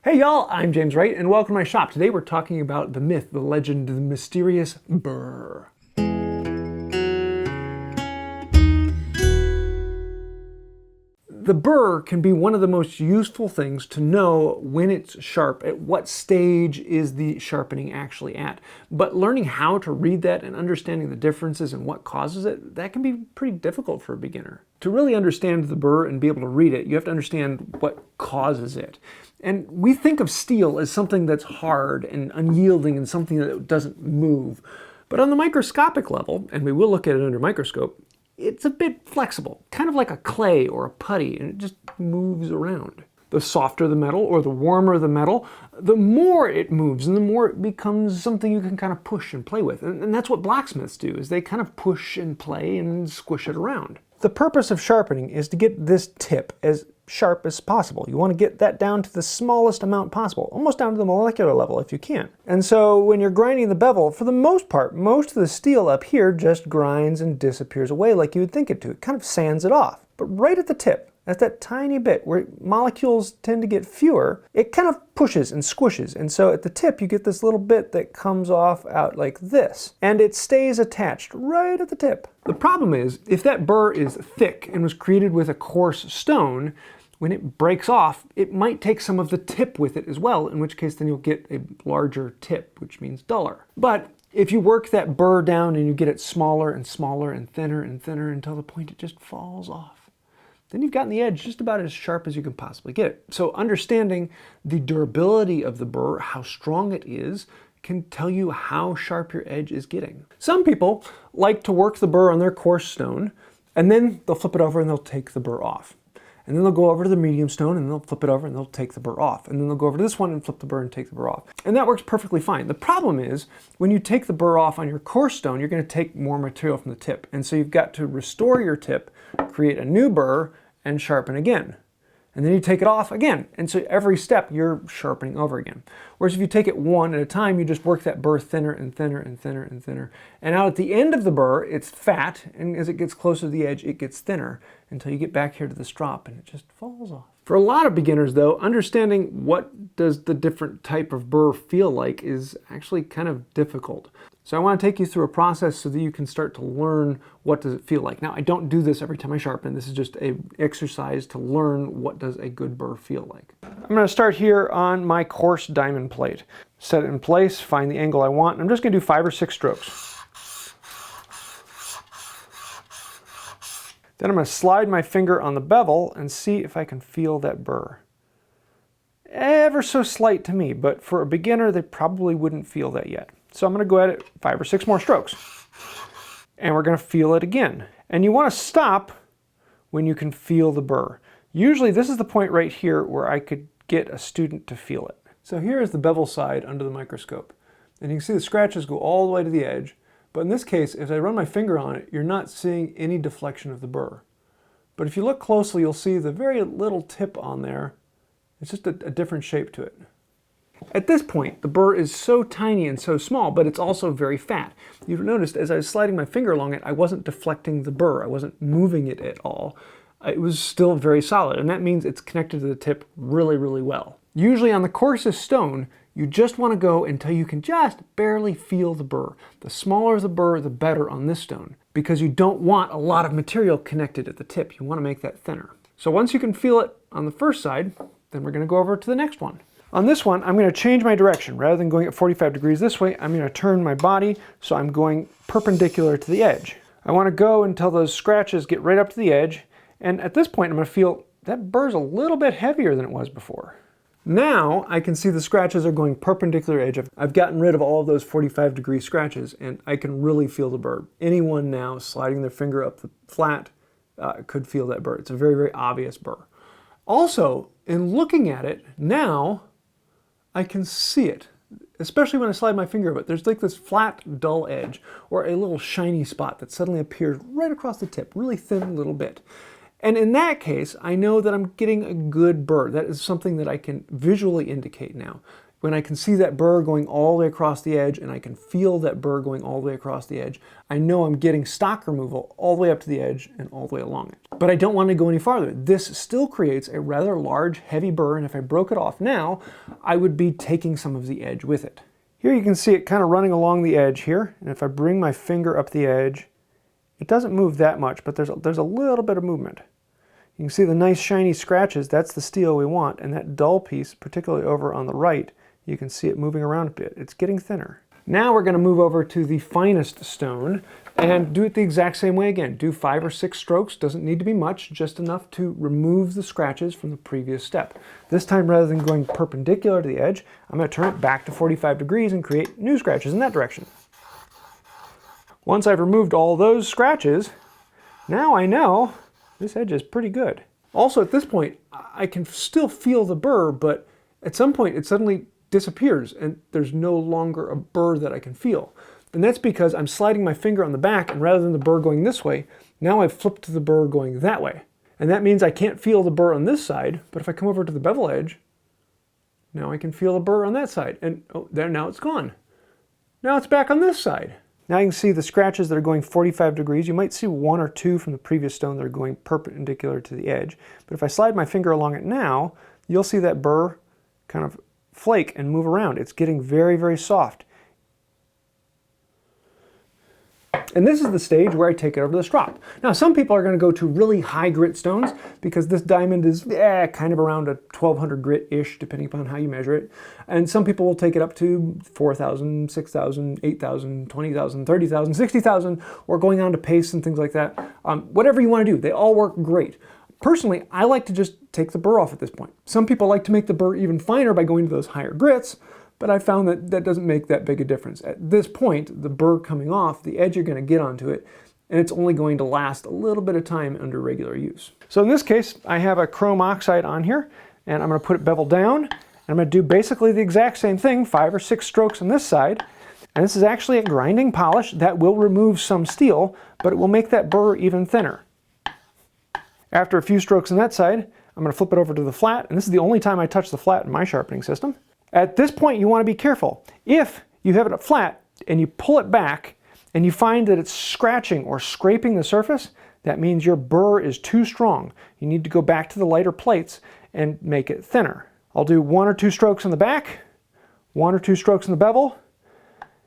Hey y'all, I'm James Wright and welcome to my shop. Today we're talking about the myth, the legend, the mysterious burr. The burr can be one of the most useful things to know when it's sharp, at what stage is the sharpening actually at. But learning how to read that and understanding the differences and what causes it, that can be pretty difficult for a beginner. To really understand the burr and be able to read it, you have to understand what causes it. And we think of steel as something that's hard and unyielding and something that doesn't move. But on the microscopic level, and we will look at it under a microscope, it's a bit flexible, kind of like a clay or a putty, and it just moves around. The softer the metal or the warmer the metal, the more it moves and the more it becomes something you can kind of push and play with. And that's what blacksmiths do, is they kind of push and play and squish it around. The purpose of sharpening is to get this tip as sharp as possible. You want to get that down to the smallest amount possible, almost down to the molecular level if you can. And so when you're grinding the bevel, for the most part, most of the steel up here just grinds and disappears away like you would think it to. It kind of sands it off. But right at the tip, at that tiny bit where molecules tend to get fewer, it kind of pushes and squishes. And so at the tip, you get this little bit that comes off out like this. And it stays attached right at the tip. The problem is, if that burr is thick and was created with a coarse stone, when it breaks off, it might take some of the tip with it as well, in which case then you'll get a larger tip, which means duller. But if you work that burr down and you get it smaller and smaller and thinner until the point it just falls off, then you've gotten the edge just about as sharp as you can possibly get it. So understanding the durability of the burr, how strong it is, can tell you how sharp your edge is getting. Some people like to work the burr on their coarse stone, and then they'll flip it over and they'll take the burr off. And then they'll go over to the medium stone and they'll flip it over and they'll take the burr off. And then they'll go over to this one and flip the burr and take the burr off. And that works perfectly fine. The problem is, when you take the burr off on your coarse stone, you're going to take more material from the tip. And so you've got to restore your tip, create a new burr, and sharpen again. And then you take it off again. And so every step you're sharpening over again. Whereas if you take it one at a time, you just work that burr thinner and thinner and thinner and thinner. And out at the end of the burr, it's fat, and as it gets closer to the edge, it gets thinner until you get back here to the strop and it just falls off. For a lot of beginners though, understanding what does the different type of burr feel like is actually kind of difficult. So I want to take you through a process so that you can start to learn what does it feel like. Now, I don't do this every time I sharpen. This is just an exercise to learn what does a good burr feel like. I'm going to start here on my coarse diamond plate. Set it in place, find the angle I want, and I'm just going to do 5 or 6 strokes. Then I'm going to slide my finger on the bevel and see if I can feel that burr. Ever so slight to me, but for a beginner, they probably wouldn't feel that yet. So I'm going to go at it 5 or 6 more strokes. And we're going to feel it again. And you want to stop when you can feel the burr. Usually this is the point right here where I could get a student to feel it. So here is the bevel side under the microscope. And you can see the scratches go all the way to the edge. But in this case, if I run my finger on it, you're not seeing any deflection of the burr. But if you look closely, you'll see the very little tip on there. It's just a different shape to it. At this point, the burr is so tiny and so small, but it's also very fat. You've noticed as I was sliding my finger along it, I wasn't deflecting the burr. I wasn't moving it at all. It was still very solid, and that means it's connected to the tip really, really well. Usually on the coarsest stone, you just want to go until you can just barely feel the burr. The smaller the burr, the better on this stone, because you don't want a lot of material connected at the tip. You want to make that thinner. So once you can feel it on the first side, then we're going to go over to the next one. On this one, I'm going to change my direction. Rather than going at 45 degrees this way, I'm going to turn my body so I'm going perpendicular to the edge. I want to go until those scratches get right up to the edge, and at this point I'm going to feel that burr's a little bit heavier than it was before. Now I can see the scratches are going perpendicular edge. I've gotten rid of all of those 45-degree scratches, and I can really feel the burr. Anyone now sliding their finger up the flat could feel that burr. It's a very, very obvious burr. Also, in looking at it now, I can see it, especially when I slide my finger over it. There's like this flat, dull edge, or a little shiny spot that suddenly appears right across the tip, really thin little bit. And in that case, I know that I'm getting a good burr. That is something that I can visually indicate now. when I can see that burr going all the way across the edge and I can feel that burr going all the way across the edge, I know I'm getting stock removal all the way up to the edge and all the way along it. But I don't want to go any farther. This still creates a rather large, heavy burr, and if I broke it off now, I would be taking some of the edge with it. Here you can see it kind of running along the edge here, and if I bring my finger up the edge, it doesn't move that much, but there's a little bit of movement. You can see the nice shiny scratches, that's the steel we want, and that dull piece, particularly over on the right, you can see it moving around a bit. It's getting thinner. Now we're going to move over to the finest stone and do it the exact same way again. Do 5 or 6 strokes, doesn't need to be much, just enough to remove the scratches from the previous step. This time, rather than going perpendicular to the edge, I'm going to turn it back to 45 degrees and create new scratches in that direction. Once I've removed all those scratches, now I know this edge is pretty good. Also at this point, I can still feel the burr, but at some point it suddenly disappears and there's no longer a burr that I can feel. And that's because I'm sliding my finger on the back, and rather than the burr going this way, now I've flipped to the burr going that way. And that means I can't feel the burr on this side, but if I come over to the bevel edge, now I can feel the burr on that side. And oh, there, now it's gone. Now it's back on this side. Now you can see the scratches that are going 45 degrees. You might see 1 or 2 from the previous stone that are going perpendicular to the edge. But if I slide my finger along it now, you'll see that burr kind of flake and move around. It's getting very, very soft. And this is the stage where I take it over the strop. Now some people are going to go to really high grit stones because this diamond is kind of around a 1200 grit-ish depending upon how you measure it. And some people will take it up to 4,000, 6,000, 8,000, 20,000, 30,000, 60,000, or going on to paste and things like that. Whatever you want to do, they all work great. Personally, I like to just take the burr off at this point. Some people like to make the burr even finer by going to those higher grits, but I found that that doesn't make that big a difference. At this point, the burr coming off, the edge you're going to get onto it, and it's only going to last a little bit of time under regular use. So in this case, I have a chrome oxide on here, and I'm going to put it bevel down, and I'm going to do basically the exact same thing, 5 or 6 strokes on this side. And this is actually a grinding polish that will remove some steel, but it will make that burr even thinner. After a few strokes on that side, I'm going to flip it over to the flat, and this is the only time I touch the flat in my sharpening system. At this point, you want to be careful. If you have it up flat and you pull it back and you find that it's scratching or scraping the surface, that means your burr is too strong. You need to go back to the lighter plates and make it thinner. I'll do 1 or 2 strokes on the back, 1 or 2 strokes on the bevel,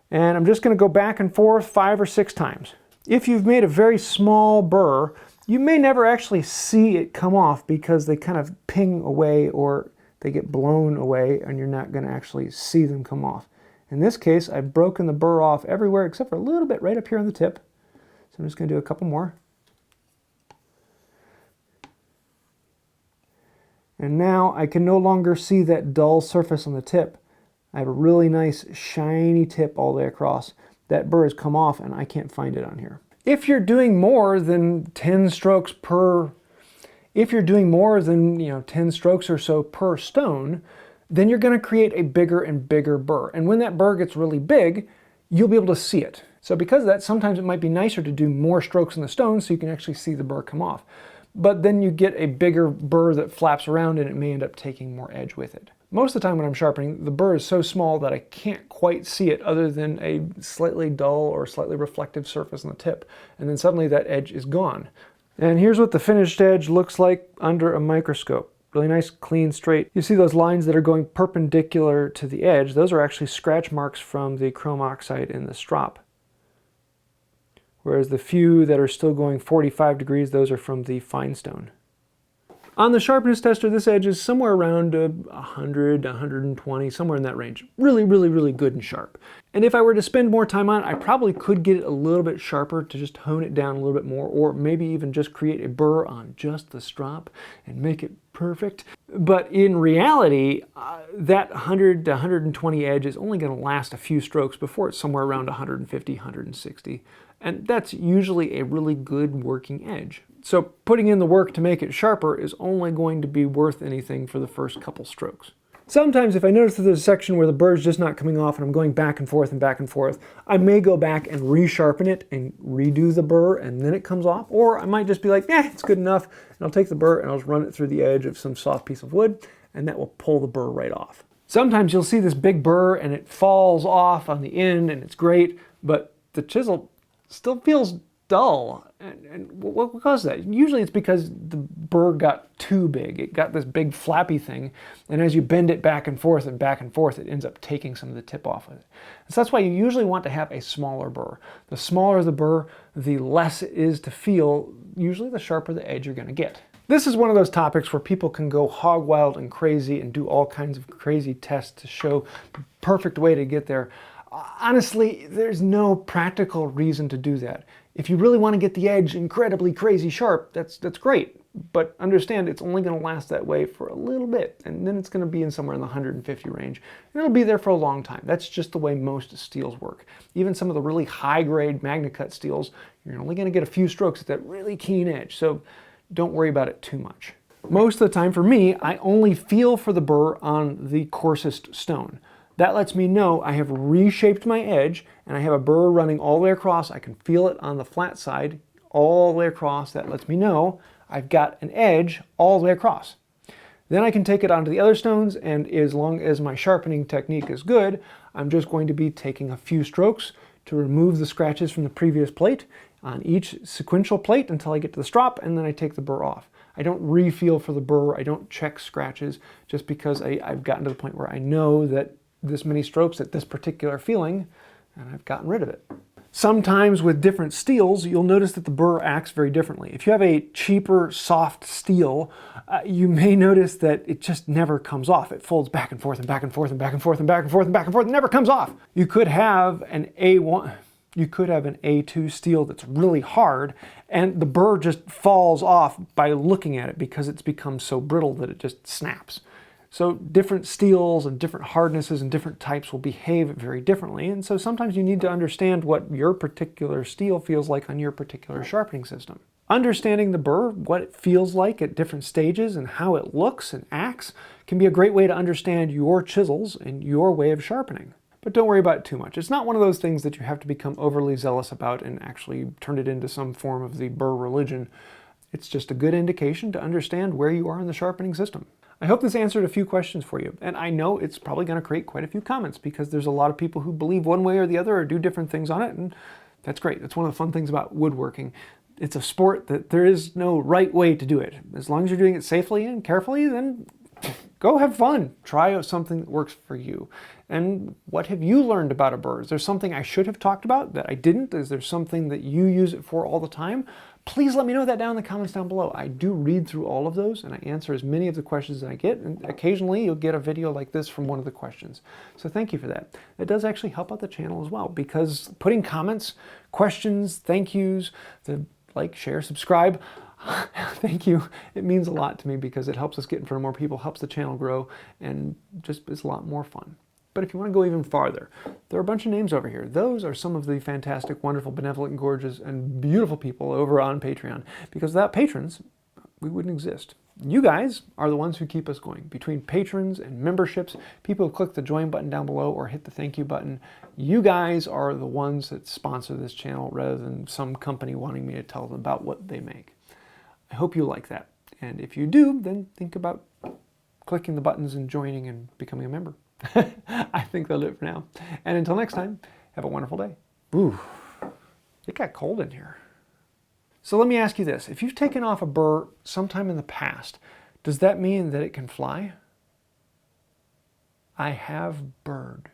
and I'm just going to go back and forth 5 or 6 times. If you've made a very small burr, you may never actually see it come off because they kind of ping away or they get blown away and you're not going to actually see them come off. In this case, I've broken the burr off everywhere except for a little bit right up here on the tip. So I'm just going to do a couple more. And now I can no longer see that dull surface on the tip. I have a really nice shiny tip all the way across. That burr has come off and I can't find it on here. If you're doing more than 10 strokes per If you're doing more than 10 strokes or so per stone, then you're going to create a bigger and bigger burr. And when that burr gets really big, you'll be able to see it. So because of that, sometimes it might be nicer to do more strokes in the stone so you can actually see the burr come off. But then you get a bigger burr that flaps around and it may end up taking more edge with it. Most of the time when I'm sharpening, the burr is so small that I can't quite see it other than a slightly dull or slightly reflective surface on the tip. And then suddenly that edge is gone. And here's what the finished edge looks like under a microscope. Really nice, clean, straight. You see those lines that are going perpendicular to the edge? Those are actually scratch marks from the chrome oxide in the strop. Whereas the few that are still going 45 degrees, those are from the fine stone. On the sharpness tester, this edge is somewhere around 100, 120, somewhere in that range. Really, really, really good and sharp. And if I were to spend more time on it, I probably could get it a little bit sharper to just hone it down a little bit more, or maybe even just create a burr on just the strop and make it perfect. But in reality, that 100 to 120 edge is only going to last a few strokes before it's somewhere around 150, 160. And that's usually a really good working edge. So putting in the work to make it sharper is only going to be worth anything for the first couple strokes. Sometimes if I notice that there's a section where the burr is just not coming off and I'm going back and forth, I may go back and resharpen it and redo the burr and then it comes off. Or I might just be like, it's good enough. And I'll take the burr and I'll just run it through the edge of some soft piece of wood and that will pull the burr right off. Sometimes you'll see this big burr and it falls off on the end and it's great, but the chisel still feels dull. And what causes that? Usually it's because the burr got too big. It got this big flappy thing, and as you bend it back and forth, it ends up taking some of the tip off with it. So that's why you usually want to have a smaller burr. The smaller the burr, the less it is to feel, usually the sharper the edge you're going to get. This is one of those topics where people can go hog wild and crazy and do all kinds of crazy tests to show the perfect way to get there. Honestly, there's no practical reason to do that. If you really want to get the edge incredibly crazy sharp, that's great. But understand it's only going to last that way for a little bit, and then it's going to be in somewhere in the 150 range. And it'll be there for a long time. That's just the way most steels work. Even some of the really high-grade MagnaCut steels, you're only going to get a few strokes at that really keen edge. So don't worry about it too much. Most of the time for me, I only feel for the burr on the coarsest stone. That lets me know I have reshaped my edge and I have a burr running all the way across. I can feel it on the flat side all the way across. That lets me know I've got an edge all the way across. Then I can take it onto the other stones, and as long as my sharpening technique is good, I'm just going to be taking a few strokes to remove the scratches from the previous plate on each sequential plate until I get to the strop, and then I take the burr off. I don't re-feel for the burr, I don't check scratches, just because I've gotten to the point where I know that this many strokes at this particular feeling, and I've gotten rid of it. Sometimes with different steels, you'll notice that the burr acts very differently. If you have a cheaper, soft steel, you may notice that it just never comes off. It folds back and forth and back and forth and back and forth and back and forth and back and forth and never comes off. You could have an A2 steel that's really hard, and the burr just falls off by looking at it because it's become so brittle that it just snaps. So different steels and different hardnesses and different types will behave very differently, and so sometimes you need to understand what your particular steel feels like on your particular sharpening system. Understanding the burr, what it feels like at different stages and how it looks and acts, can be a great way to understand your chisels and your way of sharpening. But don't worry about it too much. It's not one of those things that you have to become overly zealous about and actually turn it into some form of the burr religion. It's just a good indication to understand where you are in the sharpening system. I hope this answered a few questions for you, and I know it's probably going to create quite a few comments because there's a lot of people who believe one way or the other or do different things on it, and that's great. That's one of the fun things about woodworking. It's a sport that there is no right way to do it. As long as you're doing it safely and carefully, then go have fun. Try out something that works for you. And what have you learned about a burr? Is there something I should have talked about that I didn't? Is there something that you use it for all the time? Please let me know that down in the comments down below. I do read through all of those and I answer as many of the questions that I get, and occasionally you'll get a video like this from one of the questions. So thank you for that. It does actually help out the channel as well, because putting comments, questions, thank yous, the like, share, subscribe, thank you. It means a lot to me because it helps us get in front of more people, helps the channel grow, and just is a lot more fun. But if you want to go even farther, there are a bunch of names over here. Those are some of the fantastic, wonderful, benevolent, gorgeous, and beautiful people over on Patreon. Because without patrons, we wouldn't exist. You guys are the ones who keep us going. Between patrons and memberships, people who click the join button down below or hit the thank you button, you guys are the ones that sponsor this channel rather than some company wanting me to tell them about what they make. I hope you like that. And if you do, then think about clicking the buttons and joining and becoming a member. I think that'll do it for now. And until next time, have a wonderful day. Ooh, it got cold in here. So let me ask you this. If you've taken off a burr sometime in the past, does that mean that it can fly? I have burred.